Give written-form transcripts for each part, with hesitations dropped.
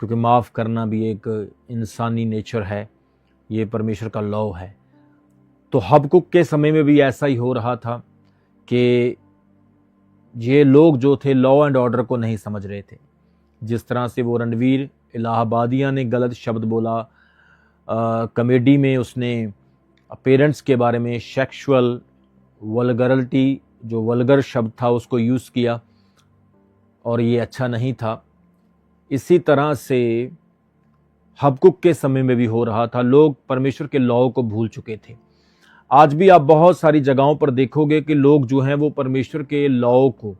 क्योंकि माफ़ करना भी एक इंसानी नेचर है, ये परमेश्वर का लॉ है। तो हबकुक के समय में भी ऐसा ही हो रहा था कि ये लोग जो थे लॉ एंड ऑर्डर को नहीं समझ रहे थे। जिस तरह से वो रणवीर इलाहाबादिया ने गलत शब्द बोला, कॉमेडी में उसने पेरेंट्स के बारे में सेक्सुअल वल्गरिटी, जो वल्गर शब्द था, उसको यूज़ किया और ये अच्छा नहीं था। इसी तरह से हबकुक के समय में भी हो रहा था। लोग परमेश्वर के लॉ को भूल चुके थे। आज भी आप बहुत सारी जगहों पर देखोगे कि लोग जो हैं वो परमेश्वर के लॉ को,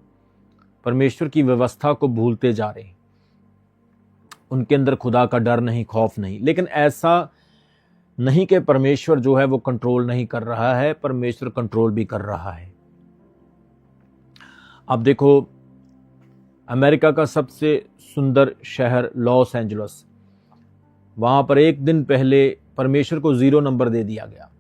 परमेश्वर की व्यवस्था को भूलते जा रहे हैं। उनके अंदर खुदा का डर नहीं, खौफ नहीं। लेकिन ऐसा नहीं कि परमेश्वर जो है वो कंट्रोल नहीं कर रहा है, परमेश्वर कंट्रोल भी कर रहा है। अब देखो, अमेरिका का सबसे सुंदर शहर लॉस एंजल्स, वहां पर एक दिन पहले परमेश्वर को 0 नंबर दे दिया गया।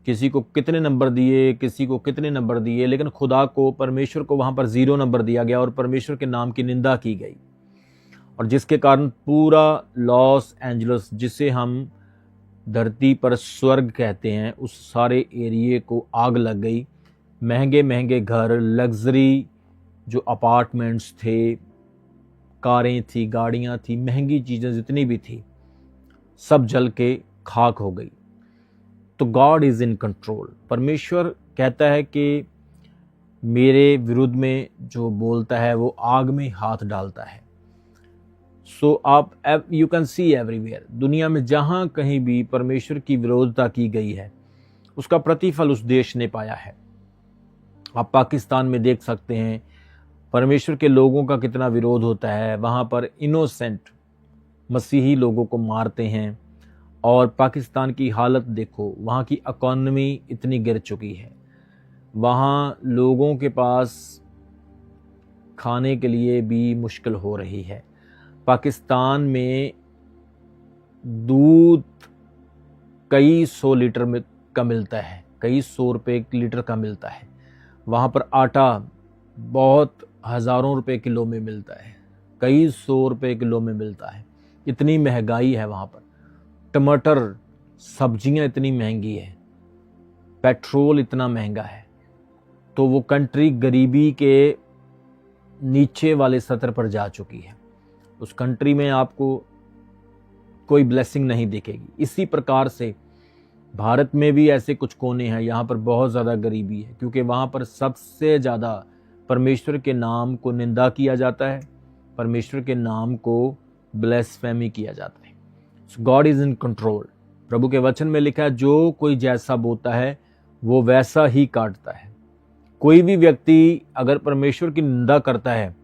किसी को कितने नंबर दिए, किसी को कितने नंबर दिए, लेकिन खुदा को, परमेश्वर को वहां पर 0 नंबर दिया गया और परमेश्वर के नाम की निंदा की गई। और जिसके कारण पूरा लॉस एंजल्स, जिसे हम धरती पर स्वर्ग कहते हैं, उस सारे एरिए को आग लग गई। महंगे महंगे घर, लग्जरी जो अपार्टमेंट्स थे, कारें थी, गाड़ियां थी, महंगी चीज़ें जितनी भी थी, सब जल के खाक हो गई। तो गॉड इज़ इन कंट्रोल। परमेश्वर कहता है कि मेरे विरुद्ध में जो बोलता है वो आग में हाथ डालता है। सो आप यू कैन सी एवरीवेयर, दुनिया में जहाँ कहीं भी परमेश्वर की विरोधता की गई है, उसका प्रतिफल उस देश ने पाया है। आप पाकिस्तान में देख सकते हैं परमेश्वर के लोगों का कितना विरोध होता है। वहाँ पर इनोसेंट मसीही लोगों को मारते हैं। और पाकिस्तान की हालत देखो, वहाँ की इकॉनमी इतनी गिर चुकी है, वहाँ लोगों के पास खाने के लिए भी मुश्किल हो रही है। पाकिस्तान में दूध कई 100 लीटर में का मिलता है, कई 100 रुपये लीटर का मिलता है। वहाँ पर आटा बहुत हज़ारों रुपए किलो में मिलता है, कई 100 रुपये किलो में मिलता है। इतनी महंगाई है वहाँ पर। टमाटर, सब्जियां इतनी महंगी है, पेट्रोल इतना महंगा है। तो वो कंट्री गरीबी के नीचे वाले स्तर पर जा चुकी है। उस कंट्री में आपको कोई ब्लेसिंग नहीं दिखेगी। इसी प्रकार से भारत में भी ऐसे कुछ कोने हैं, यहाँ पर बहुत ज़्यादा गरीबी है, क्योंकि वहाँ पर सबसे ज़्यादा परमेश्वर के नाम को निंदा किया जाता है, परमेश्वर के नाम को ब्लेसफेमी किया जाता है। God is in control. प्रभु के वचन में लिखा है, जो कोई जैसा बोता है वो वैसा ही काटता है। कोई भी व्यक्ति अगर परमेश्वर की निंदा करता है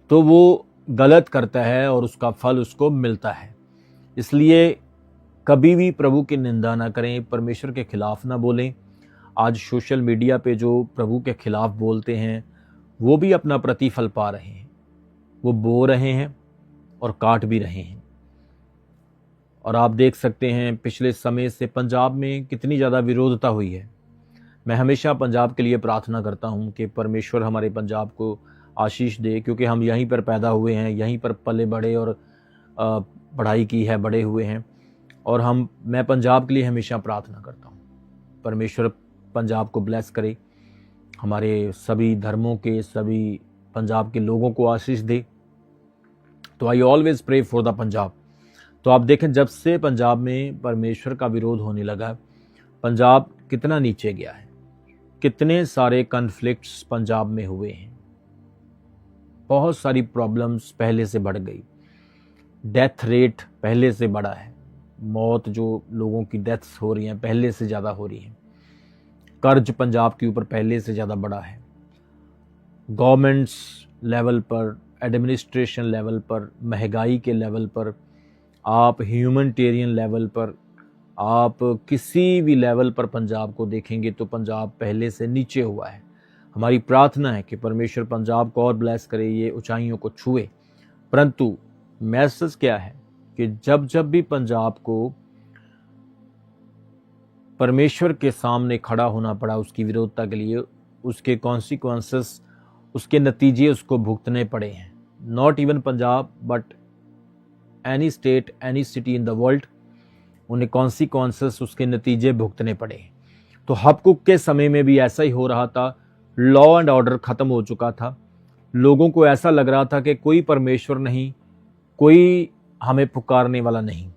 तो वो गलत करता है और उसका फल उसको मिलता है। इसलिए कभी भी प्रभु की निंदा ना करें, परमेश्वर के खिलाफ ना बोलें। आज सोशल मीडिया पे जो प्रभु के खिलाफ बोलते हैं वो भी अपना प्रतिफल पा रहे हैं। वो बो रहे हैं और काट भी रहे हैं। और आप देख सकते हैं पिछले समय से पंजाब में कितनी ज़्यादा विरोधता हुई है। मैं हमेशा पंजाब के लिए प्रार्थना करता हूं कि परमेश्वर हमारे पंजाब को आशीष दे, क्योंकि हम यहीं पर पैदा हुए हैं, यहीं पर पले बड़े और पढ़ाई की है, बड़े हुए हैं। और मैं पंजाब के लिए हमेशा प्रार्थना करता हूं। परमेश्वर पंजाब को ब्लेस करे, हमारे सभी धर्मों के, सभी पंजाब के लोगों को आशीष दे। तो I always pray for the Punjab. तो आप देखें, जब से पंजाब में परमेश्वर का विरोध होने लगा, पंजाब कितना नीचे गया है। कितने सारे कन्फ्लिक्ट्स पंजाब में हुए हैं, बहुत सारी प्रॉब्लम्स पहले से बढ़ गई। डेथ रेट पहले से बढ़ा है, मौत जो लोगों की डेथ्स हो रही हैं पहले से ज़्यादा हो रही हैं। कर्ज पंजाब के ऊपर पहले से ज़्यादा बढ़ा है। गवर्नमेंट्स लेवल पर, एडमिनिस्ट्रेशन लेवल पर, महंगाई के लेवल पर, आप ह्यूमैनिटेरियन लेवल पर, आप किसी भी लेवल पर पंजाब को देखेंगे तो पंजाब पहले से नीचे हुआ है। हमारी प्रार्थना है कि परमेश्वर पंजाब को और ब्लेस करे, ये ऊंचाइयों को छुए। परंतु मैसेज क्या है कि जब जब भी पंजाब को परमेश्वर के सामने खड़ा होना पड़ा उसकी विरोधता के लिए, उसके कॉन्सिक्वेंसेस, उसके नतीजे उसको भुगतने पड़े हैं। Not even Punjab but any state, any city in the world, उन्हें कॉन्सिक्वेंसेस, उसके नतीजे भुगतने पड़े। तो हबकुक के समय में भी ऐसा ही हो रहा था। लॉ एंड ऑर्डर खत्म हो चुका था। लोगों को ऐसा लग रहा था कि कोई परमेश्वर नहीं, कोई हमें पुकारने वाला नहीं,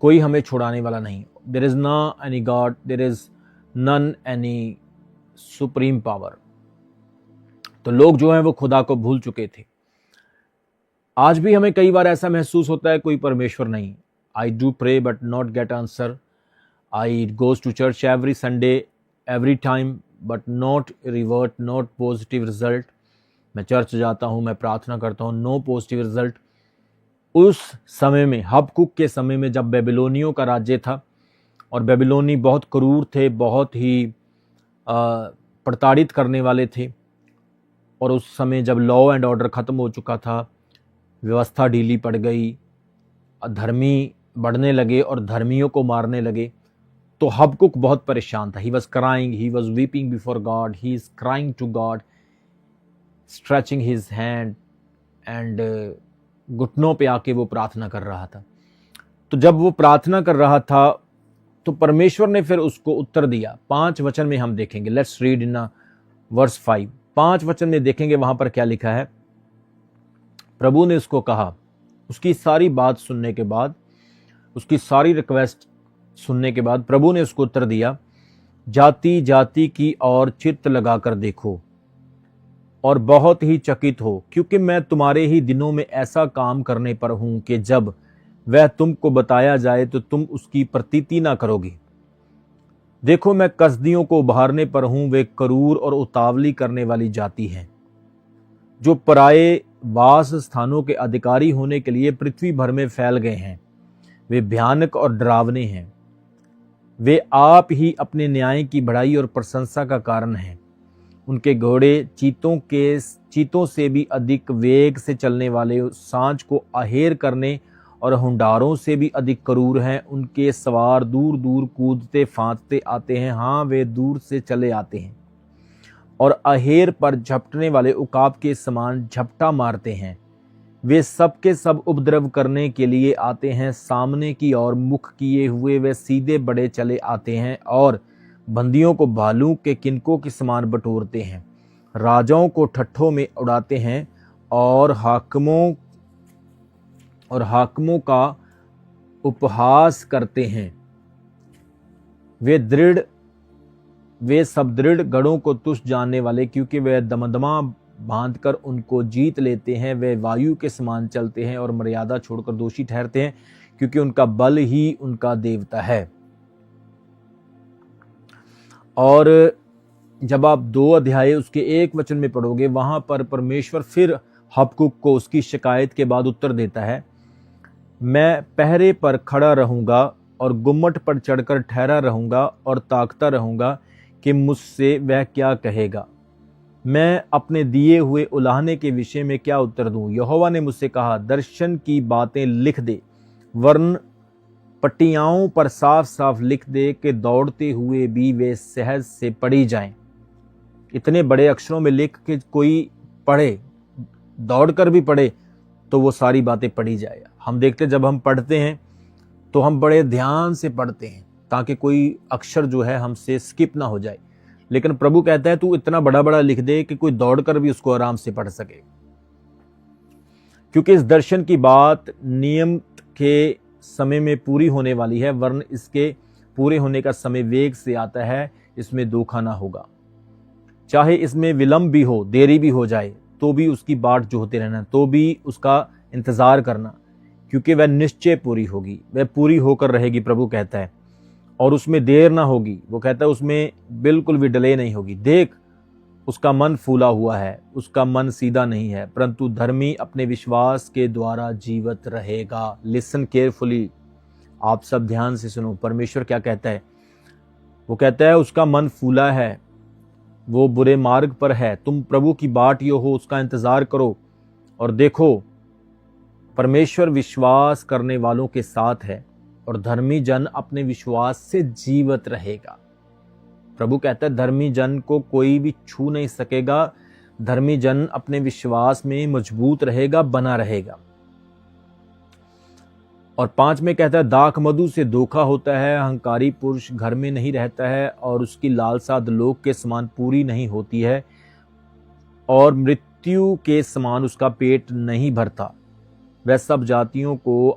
कोई हमें छुड़ाने वाला नहीं। देयर इज ना any God, there is none any supreme power. तो लोग जो हैं वो खुदा को भूल चुके थे। आज भी हमें कई बार ऐसा महसूस होता है कोई परमेश्वर नहीं। I do pray but not get answer. I goes to church every Sunday, every time, but not revert, not positive result. मैं चर्च जाता हूँ, मैं प्रार्थना करता हूँ, नो पॉजिटिव रिजल्ट। उस समय में, हबकुक के समय में, जब बेबीलोनियों का राज्य था और बेबीलोनी बहुत क्रूर थे, बहुत ही प्रताड़ित करने वाले थे, और उस समय जब लॉ एंड ऑर्डर ख़त्म हो चुका था, व्यवस्था ढीली पड़ गई, धर्मी बढ़ने लगे और धर्मियों को मारने लगे, तो हबकुक बहुत परेशान था। He was crying, he was weeping before God, he is crying to God, stretching his hand and घुटनों पे आके वो प्रार्थना कर रहा था। तो जब वो प्रार्थना कर रहा था तो परमेश्वर ने फिर उसको उत्तर दिया। 5 वचन में हम देखेंगे। Let's read in verse 5। 5 वचन में देखेंगे वहां पर क्या लिखा है। प्रभु ने उसको कहा, उसकी सारी बात सुनने के बाद, उसकी सारी रिक्वेस्ट सुनने के बाद प्रभु ने उसको उत्तर दिया, जाति जाति की ओर चित्त लगाकर देखो और बहुत ही चकित हो, क्योंकि मैं तुम्हारे ही दिनों में ऐसा काम करने पर हूं कि जब वह तुमको बताया जाए तो तुम उसकी प्रतीति ना करोगे। देखो, मैं कसदियों को उभारने पर हूं। वे क्रूर और उतावली करने वाली जाति है, जो पराये वास स्थानों के अधिकारी होने के लिए पृथ्वी भर में फैल गए हैं। वे भयानक और डरावने हैं। वे आप ही अपने न्याय की बढ़ाई और प्रशंसा का कारण हैं। उनके घोड़े चीतों से भी अधिक वेग से चलने वाले, सांझ को अहेर करने और हुंडारों से भी अधिक क्रूर हैं। उनके सवार दूर दूर कूदते फांदते आते हैं। हाँ, वे दूर से चले आते हैं और अहेर पर झपटने वाले उकाब के समान झपटा मारते हैं। वे सब के सब उपद्रव करने के लिए आते हैं। सामने की ओर मुख किए हुए वे सीधे बड़े चले आते हैं और बंदियों को भालू के किनकों के समान बटोरते हैं। राजाओं को ठट्ठों में उड़ाते हैं और हाकिमों का उपहास करते हैं। वे सब दृढ़ गढ़ों को तुच्छ जानने वाले, क्योंकि वे दमदमा बांधकर उनको जीत लेते हैं। वे वायु के समान चलते हैं और मर्यादा छोड़कर दोषी ठहरते हैं, क्योंकि उनका बल ही उनका देवता है। और जब आप 2 अध्याय उसके 1 वचन में पढ़ोगे, वहां पर परमेश्वर फिर हबकुक को उसकी शिकायत के बाद उत्तर देता है, मैं पहरे पर खड़ा रहूंगा और गुम्मट पर चढ़कर ठहरा रहूंगा और ताकता रहूंगा कि मुझसे वह क्या कहेगा। मैं अपने दिए हुए उलाहने के विषय में क्या उत्तर दूं। यहोवा ने मुझसे कहा, दर्शन की बातें लिख दे, वरन पट्टियाओं पर साफ साफ लिख दे कि दौड़ते हुए भी वे सहज से पढ़ी जाएं। इतने बड़े अक्षरों में लिख के कोई पढ़े, दौड़कर भी पढ़े, तो वो सारी बातें पढ़ी जाए। हम देखते जब हम पढ़ते हैं तो हम बड़े ध्यान से पढ़ते हैं ताकि कोई अक्षर जो है हमसे स्किप ना हो जाए। लेकिन प्रभु कहता है तू इतना बड़ा बड़ा लिख दे कि कोई दौड़कर भी उसको आराम से पढ़ सके, क्योंकि इस दर्शन की बात नियम के समय में पूरी होने वाली है, वरन इसके पूरे होने का समय वेग से आता है। इसमें धोखा ना होगा। चाहे इसमें विलंब भी हो, देरी भी हो जाए, तो भी उसकी बाट जोहते रहना, तो भी उसका इंतजार करना, क्योंकि वह निश्चय पूरी होगी, वह पूरी होकर रहेगी, प्रभु कहता है। और उसमें देर ना होगी। वो कहता है उसमें बिल्कुल भी डिले नहीं होगी। देख, उसका मन फूला हुआ है, उसका मन सीधा नहीं है, परंतु धर्मी अपने विश्वास के द्वारा जीवित रहेगा। लिसन केयरफुली, आप सब ध्यान से सुनो। परमेश्वर क्या कहता है? वो कहता है उसका मन फूला है, वो बुरे मार्ग पर है। तुम प्रभु की बाट यो हो, उसका इंतजार करो और देखो, परमेश्वर विश्वास करने वालों के साथ है और धर्मी जन अपने विश्वास से जीवित रहेगा। प्रभु कहता है धर्मी जन को कोई भी छू नहीं सकेगा, धर्मी जन अपने विश्वास में मजबूत रहेगा, बना रहेगा। और 5 में कहता है, दाख मधु से धोखा होता है, अहंकारी पुरुष घर में नहीं रहता है, और उसकी लालसा लोक के समान पूरी नहीं होती है, और मृत्यु के समान उसका पेट नहीं भरता। वह सब जातियों को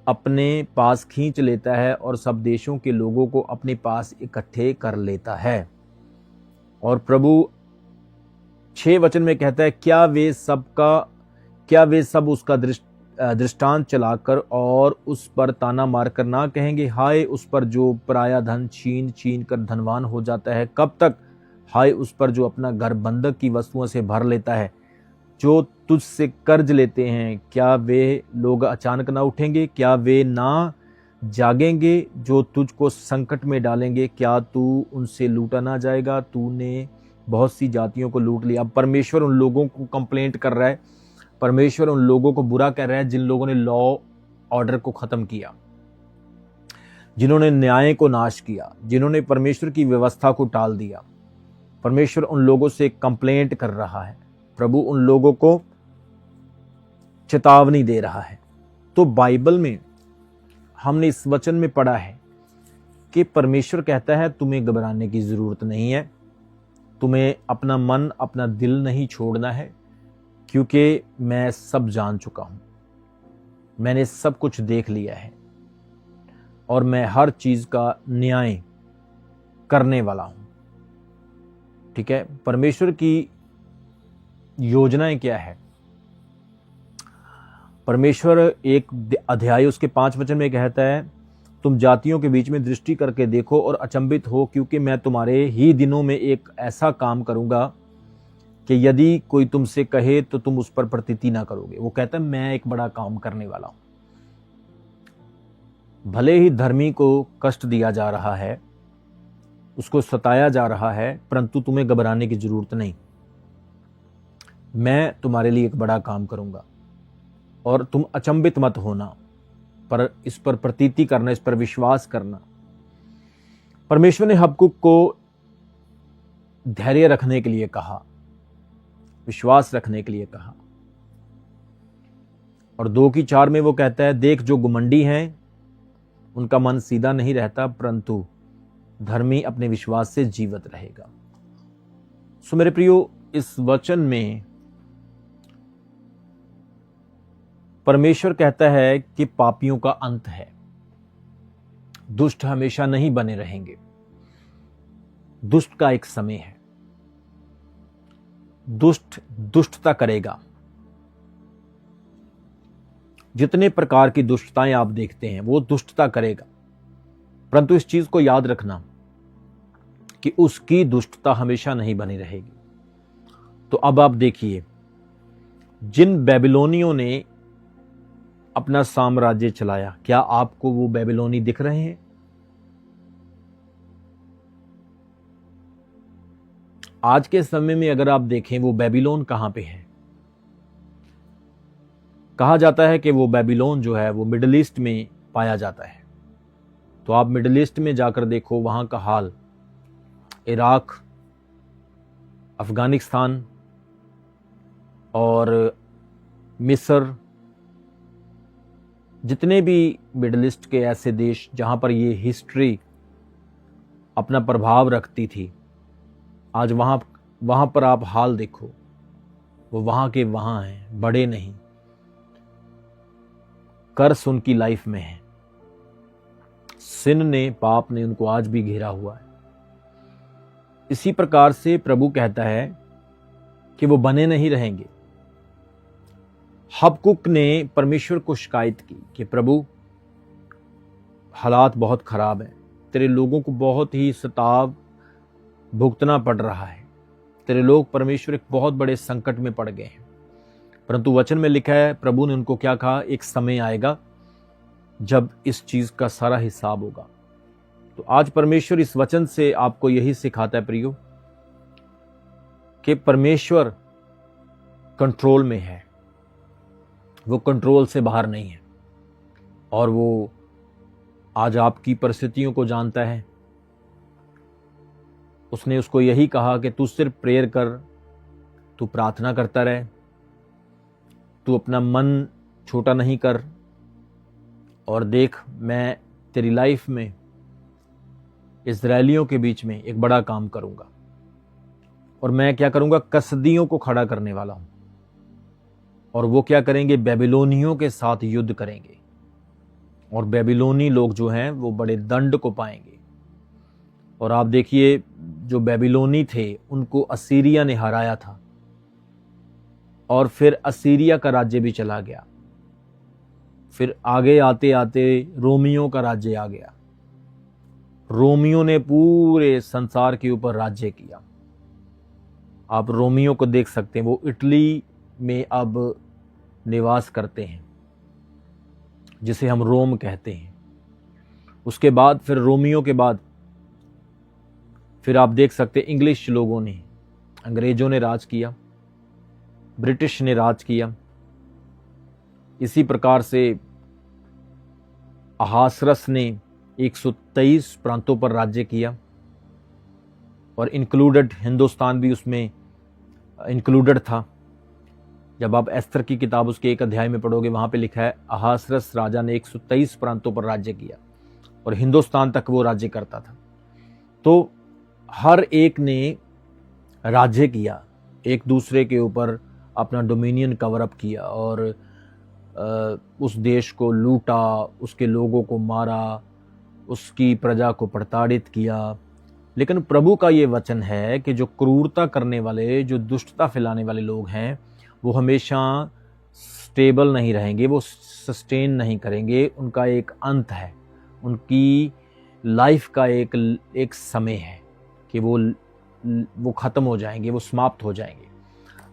अपने पास खींच लेता है, और सब देशों के लोगों को अपने पास इकट्ठे कर लेता है। और प्रभु 6 वचन में कहता है, क्या वे सब उसका दृष्टांत चलाकर और उस पर ताना मारकर ना कहेंगे, हाय उस पर जो पराया धन छीन छीन कर धनवान हो जाता है, कब तक? हाय उस पर जो अपना घर बंधक की वस्तुओं से भर लेता है, जो तुझसे कर्ज लेते हैं, क्या वे लोग अचानक ना उठेंगे? क्या वे ना जागेंगे जो तुझको संकट में डालेंगे? क्या तू उनसे लूटा ना जाएगा? तूने बहुत सी जातियों को लूट लिया। अब परमेश्वर उन लोगों को कंप्लेंट कर रहा है, परमेश्वर उन लोगों को बुरा कह रहा है जिन लोगों ने लॉ ऑर्डर को खत्म किया, जिन्होंने न्याय को नाश किया, जिन्होंने परमेश्वर की व्यवस्था को टाल दिया। परमेश्वर उन लोगों से कंप्लेंट कर रहा है, प्रभु उन लोगों को चेतावनी दे रहा है। तो बाइबल में हमने इस वचन में पढ़ा है कि परमेश्वर कहता है तुम्हें घबराने की जरूरत नहीं है, तुम्हें अपना मन अपना दिल नहीं छोड़ना है, क्योंकि मैं सब जान चुका हूं, मैंने सब कुछ देख लिया है, और मैं हर चीज का न्याय करने वाला हूं। ठीक है, परमेश्वर की योजनाएं क्या है? परमेश्वर एक अध्याय उसके 5 वचन में कहता है, तुम जातियों के बीच में दृष्टि करके देखो और अचंभित हो, क्योंकि मैं तुम्हारे ही दिनों में एक ऐसा काम करूंगा कि यदि कोई तुमसे कहे तो तुम उस पर प्रतीति ना करोगे। वो कहता है मैं एक बड़ा काम करने वाला हूं। भले ही धर्मी को कष्ट दिया जा रहा है, उसको सताया जा रहा है, परंतु तुम्हें घबराने की जरूरत नहीं। मैं तुम्हारे लिए एक बड़ा काम करूंगा, और तुम अचंभित मत होना, पर इस पर प्रतीति करना, इस पर विश्वास करना। परमेश्वर ने हबक्कुक को धैर्य रखने के लिए कहा, विश्वास रखने के लिए कहा। और 2:4 में वो कहता है, देख जो घुमंडी हैं उनका मन सीधा नहीं रहता, परंतु धर्मी अपने विश्वास से जीवित रहेगा। सो मेरे प्रियो, इस वचन में परमेश्वर कहता है कि पापियों का अंत है, दुष्ट हमेशा नहीं बने रहेंगे, दुष्ट का एक समय है, दुष्ट दुष्टता करेगा। जितने प्रकार की दुष्टताएं आप देखते हैं वो दुष्टता करेगा, परंतु इस चीज को याद रखना कि उसकी दुष्टता हमेशा नहीं बनी रहेगी। तो अब आप देखिए, जिन बेबीलोनियों ने अपना साम्राज्य चलाया, क्या आपको वो बेबीलोनी दिख रहे हैं? आज के समय में अगर आप देखें वो बेबीलोन कहां पे है? कहा जाता है कि वो बेबीलोन जो है वो मिडिल ईस्ट में पाया जाता है। तो आप मिडिल ईस्ट में जाकर देखो, वहां का हाल, इराक, अफगानिस्तान और मिस्र, जितने भी मिडिल ईस्ट के ऐसे देश जहां पर ये हिस्ट्री अपना प्रभाव रखती थी, आज वहां पर आप हाल देखो, वो वहां के वहां हैं, बड़े नहीं, कर्स उनकी लाइफ में है। सिन ने, पाप ने उनको आज भी घेरा हुआ है। इसी प्रकार से प्रभु कहता है कि वो बने नहीं रहेंगे। हबक्कुक ने परमेश्वर को शिकायत की कि प्रभु हालात बहुत खराब हैं, तेरे लोगों को बहुत ही सताव भुगतना पड़ रहा है, तेरे लोग परमेश्वर एक बहुत बड़े संकट में पड़ गए हैं। परंतु वचन में लिखा है, प्रभु ने उनको क्या कहा, एक समय आएगा जब इस चीज का सारा हिसाब होगा। तो आज परमेश्वर इस वचन से आपको यही सिखाता है प्रियो, कि परमेश्वर कंट्रोल में है, वो कंट्रोल से बाहर नहीं है, और वो आज आपकी परिस्थितियों को जानता है, उसने उसको यही कहा कि तू सिर्फ प्रेयर कर, तू प्रार्थना करता रहे, तू अपना मन छोटा नहीं कर, और देख मैं तेरी लाइफ में इजरायलियों के बीच में एक बड़ा काम करूंगा। और मैं क्या करूंगा, कसदियों को खड़ा करने वाला हूं, और वो क्या करेंगे, बेबीलोनियों के साथ युद्ध करेंगे, और बेबीलोनी लोग जो हैं वो बड़े दंड को पाएंगे। और आप देखिए, जो बेबीलोनी थे उनको असीरिया ने हराया था, और फिर असीरिया का राज्य भी चला गया। फिर आगे आते आते रोमियों का राज्य आ गया। रोमियों ने पूरे संसार के ऊपर राज्य किया। आप रोमियों को देख सकते हैं, वो इटली में अब निवास करते हैं, जिसे हम रोम कहते हैं। उसके बाद फिर रोमियों के बाद फिर आप देख सकते हैं इंग्लिश लोगों ने, अंग्रेजों ने राज किया, ब्रिटिश ने राज किया। इसी प्रकार से अहासरस ने 123 प्रांतों पर राज्य किया, और इंक्लूडेड हिंदुस्तान भी उसमें इंक्लूडेड था। जब आप एस्तर की किताब उसके एक अध्याय में पढ़ोगे, वहां पे लिखा है अहासरस राजा ने 123 प्रांतों पर राज्य किया, और हिंदुस्तान तक वो राज्य करता था। तो हर एक ने राज्य किया, एक दूसरे के ऊपर अपना डोमिनियन कवर अप किया, और उस देश को लूटा, उसके लोगों को मारा, उसकी प्रजा को प्रताड़ित किया। लेकिन प्रभु का ये वचन है कि जो क्रूरता करने वाले, जो दुष्टता फैलाने वाले लोग हैं, वो हमेशा स्टेबल नहीं रहेंगे, वो सस्टेन नहीं करेंगे। उनका एक अंत है, उनकी लाइफ का एक समय है कि वो खत्म हो जाएंगे, वो समाप्त हो जाएंगे।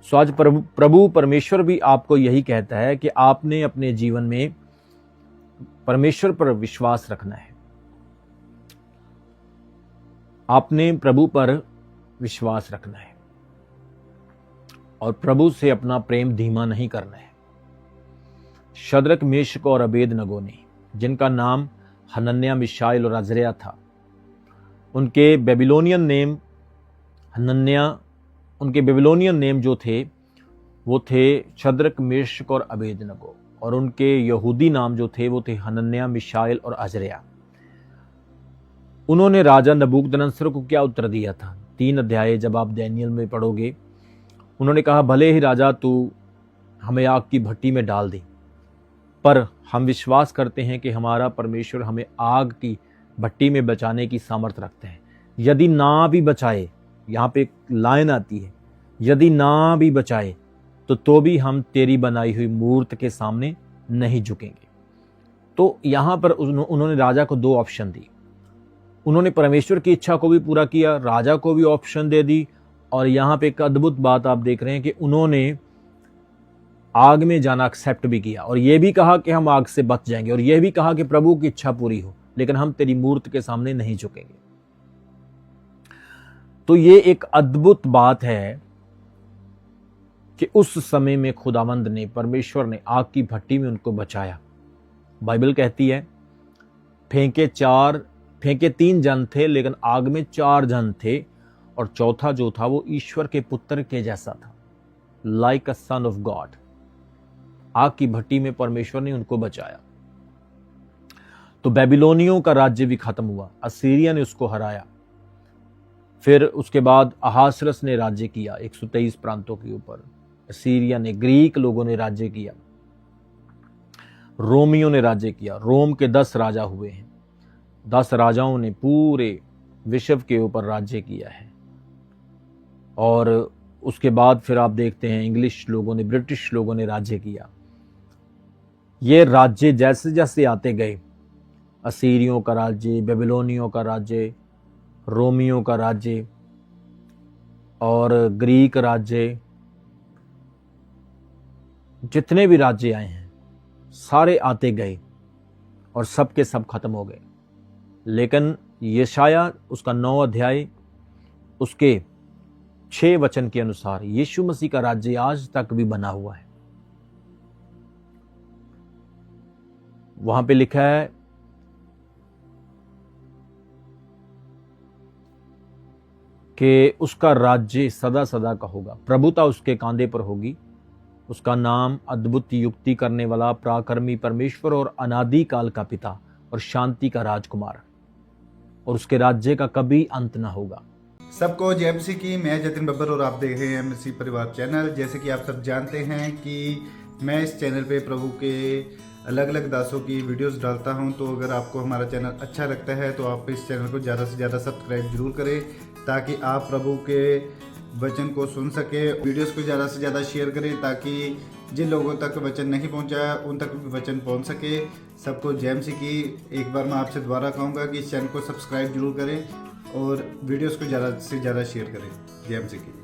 सो आज प्रभु परमेश्वर भी आपको यही कहता है कि आपने अपने जीवन में परमेश्वर पर विश्वास रखना है, आपने प्रभु पर विश्वास रखना है, और प्रभु से अपना प्रेम धीमा नहीं करना है। शद्रक, मेशक और अबेदनगो ने, जिनका नाम हनन्याह, मिशाएल और अजर्याह था, उनके बेबीलोनियन नेम हनन्याह, उनके बेबीलोनियन नेम जो थे वो थे शद्रक, मेशक और अबेदनगो, और उनके यहूदी नाम जो थे वो थे हनन्याह, मिशाएल और अजर्याह। उन्होंने राजा नबूकदनेस्सर को क्या उत्तर दिया था? 3 अध्याय जब आप दानियेल में पढ़ोगे, उन्होंने कहा, भले ही राजा तू हमें आग की भट्टी में डाल दे, पर हम विश्वास करते हैं कि हमारा परमेश्वर हमें आग की भट्टी में बचाने की सामर्थ रखते हैं। यदि ना भी बचाए, यहाँ पे एक लाइन आती है, यदि ना भी बचाए तो भी हम तेरी बनाई हुई मूर्त के सामने नहीं झुकेंगे। तो यहाँ पर उन्होंने राजा को 2 ऑप्शन दी। उन्होंने परमेश्वर की इच्छा को भी पूरा किया, राजा को भी ऑप्शन दे दी, और यहाँ पे एक अद्भुत बात आप देख रहे हैं कि उन्होंने आग में जाना एक्सेप्ट भी किया, और यह भी कहा कि हम आग से बच जाएंगे, और यह भी कहा कि प्रभु की इच्छा पूरी हो, लेकिन हम तेरी मूर्त के सामने नहीं झुकेंगे। तो ये एक अद्भुत बात है कि उस समय में खुदावंद ने, परमेश्वर ने आग की भट्टी में उनको बचाया। बाइबल कहती है फेंके 3 जन थे, लेकिन आग में 4 जन थे, और चौथा जो था वो ईश्वर के पुत्र के जैसा था, like a son of God. आग की भट्टी में परमेश्वर ने उनको बचाया। तो बेबीलोनियों का राज्य भी खत्म हुआ, असीरिया ने उसको हराया। फिर उसके बाद अहासरस ने राज्य किया 123 प्रांतों के ऊपर, असीरिया ने, ग्रीक लोगों ने राज्य किया, रोमियों ने राज्य किया। रोम के 10 राजा हुए हैं, 10 राजाओं ने पूरे विश्व के ऊपर राज्य किया है। और उसके बाद फिर आप देखते हैं इंग्लिश लोगों ने, ब्रिटिश लोगों ने राज्य किया। ये राज्य जैसे जैसे आते गए, असीरियों का राज्य, बेबीलोनियों का राज्य, रोमियों का राज्य और ग्रीक राज्य, जितने भी राज्य आए हैं सारे आते गए और सब के सब खत्म हो गए। लेकिन यशाया उसका 9 अध्याय उसके 6 वचन के अनुसार यीशु मसीह का राज्य आज तक भी बना हुआ है। वहां पे लिखा है कि उसका राज्य सदा सदा का होगा, प्रभुता उसके कांधे पर होगी। उसका नाम अद्भुत युक्ति करने वाला, पराक्रमी परमेश्वर और अनादि काल का पिता और शांति का राजकुमार, और उसके राज्य का कभी अंत ना होगा। सबको जय मसीह की। मैं जतिन बब्बर और आप देख रहे हैं मसीह परिवार चैनल। जैसे कि आप सब जानते हैं कि मैं इस चैनल पे प्रभु के अलग अलग दासों की वीडियोस डालता हूं, तो अगर आपको हमारा चैनल अच्छा लगता है तो आप इस चैनल को ज़्यादा से ज़्यादा सब्सक्राइब जरूर करें, ताकि आप प्रभु के वचन को सुन सके। वीडियोस को ज़्यादा से ज़्यादा शेयर करें, ताकि जिन लोगों तक वचन नहीं पहुंचा उन तक भी वचन पहुंच सके। सबको जय मसीह की। एक बार मैं आपसे दोबारा कहूँगा कि इस चैनल को सब्सक्राइब जरूर करें और वीडियोस को ज़्यादा से ज़्यादा शेयर करें। जय मसीह की।